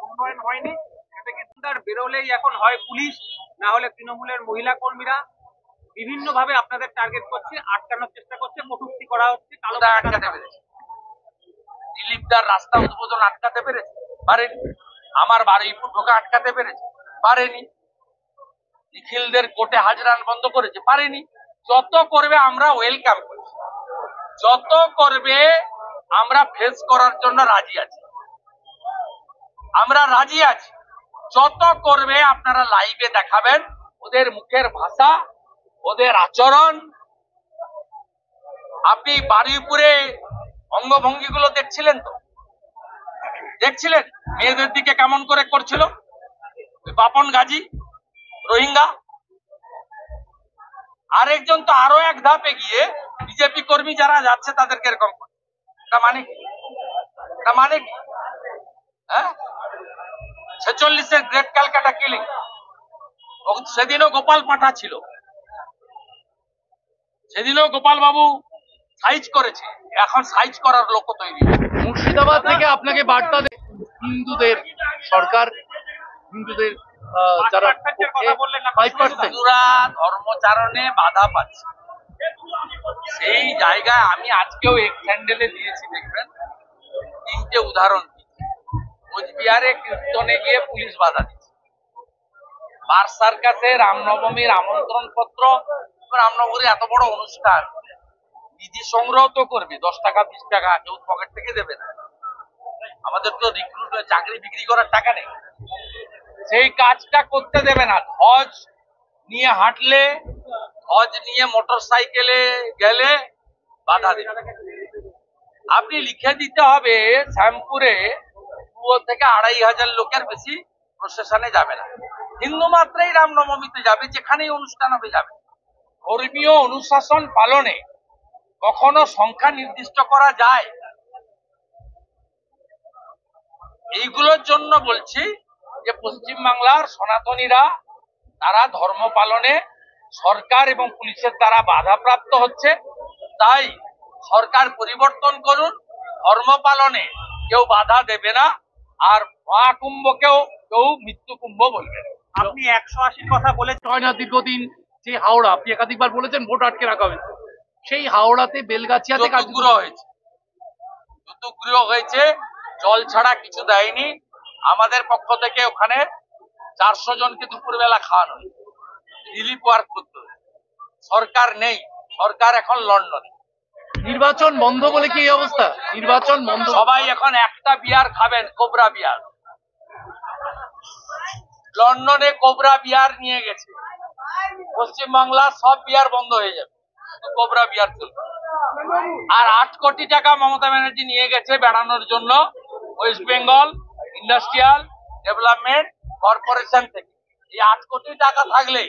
উন্নয়ন হয়নি। এটা কি বেরোলেই এখন হয় পুলিশ, না হলে তৃণমূলের মহিলা কর্মীরা বিভিন্ন ভাবে আপনাদের টার্গেট করছে, আটকানোর চেষ্টা করছে, কটূক্তি করা হচ্ছে, কালো আটকাতে পেরেছে। দিলীপদার রাস্তা উদ্বোধন আটকাতে পেরেছে? পারেনি। আমার বাড়ি ঢোকা আটকাতে পেরেছে? পারেনি। নিখিলদের কোর্টে হাজরান বন্ধ করেছে? পারেনি। যত করবে আমরা ওয়েলকাম করছি, যত করবে আমরা ফেস করার জন্য রাজি আছি, আমরা রাজি আছি। যত করবে আপনারা লাইভে দেখাবেন ওদের মুখের ভাষা, ওদের আচরণ। আপনি বারুইপুরে অঙ্গভঙ্গি গুলো দেখছিলেন তো? দেখছিলেন মেয়েদের দিকে কেমন করে করছিল বাপন গাজী রোহিঙ্গা। আরেকজন তো আরো এক ধাপে গিয়ে বিজেপি কর্মী যারা যাচ্ছে তাদেরকে এরকম করে। মানে কি? হ্যাঁ, 46-এর গ্রেট ক্যালকাটা কিলিং, সেদিনও গোপাল পাঠা ছিল, সেদিনও গোপাল বাবু সাইজ করেছে, এখন সাইজ করার লোক তৈরি। মুর্শিদাবাদ থেকে আপনাকে বার্তা দেয় হিন্দুদের সরকার, হিন্দুদের যারা হিন্দুরা ধর্মচারণে বাধা পাচ্ছে, সেই জায়গায় আমি আজকেও এক স্যান্ডেলে দিয়েছি, দেখবেন 3টে উদাহরণ। কোচবিহারে কীর্তনে গিয়ে পুলিশ বাধা দিচ্ছে, বার সার্কাসে রামনবমীর আমন্ত্রণ পত্র, রামনবমীর এত বড় অনুষ্ঠান নিধি সংগ্রহ তো করবে, 10 টাকা 20 টাকা কেউ পকেট থেকে দেবে না। আমাদের তো রিক্রুট চাকরি বিক্রি করার টাকা নেই, সেই কাজটা করতে দেবে না। হজ নিয়ে হাঁটলে, হজ নিয়ে মোটর সাইকেলে গেলে বাধা দেবে। আপনি লিখে দিতে হবে শ্যামপুরে 2 থেকে 2,500 লোকের বেশি প্রসেশনে যাবে না, হিন্দু মাত্রেই রামনবমীতে যাবে, যেখানেই অনুষ্ঠান হবে যাবে। ধর্মীয় অনুশাসন পালনে কখনো সংখ্যা নির্দিষ্ট করা যায়? এইগুলোর জন্য বলছি যে পশ্চিমবাংলার সনাতনীরা তারা ধর্ম পালনে সরকার এবং পুলিশের দ্বারা বাধাপ্রাপ্ত হচ্ছে, তাই সরকার পরিবর্তন করুন, ধর্ম পালনে কেউ বাধা দেবে না, আর মহাকুম্ভকেও কেউ মৃত্যু কুম্ভ বলবে না। আপনি 180 কথা বলেছেন, হয় না দীর্ঘদিন যে হাওড়া, আপনি একাধিকবার বলেছেন ভোট আটকে রাখা হয়েছে, সেই হাওড়াতে বেলগাছিয়াতে যুদ্ধগৃহ হয়েছে, যুদ্ধগৃহ হয়েছে, জল ছাড়া কিছু দেয়নি। আমাদের পক্ষ থেকে ওখানে 400 জনকে দুপুরবেলা খাওয়ানো হয়েছে, রিলিফ ওয়ার্ক করতে হয়েছে। সরকার নেই, সরকার এখন লন্ডনে। নির্বাচন বন্ধ বলে কি এই অবস্থা? নির্বাচন বন্ধ, সবাই এখন একটা বিয়ার খাবেন, কোবরা বিয়ার। লন্ডনে কোবরা বিয়ার নিয়ে গেছে, পশ্চিমবাংলার সব বিয়ার বন্ধ হয়ে যাবে, কোবরা বিয়ার চলবে। আর 8 কোটি টাকা মমতা ব্যানার্জি নিয়ে গেছে বেড়ানোর জন্য West Bengal industrial development corporation থেকে। এই 8 কোটি টাকা থাকলে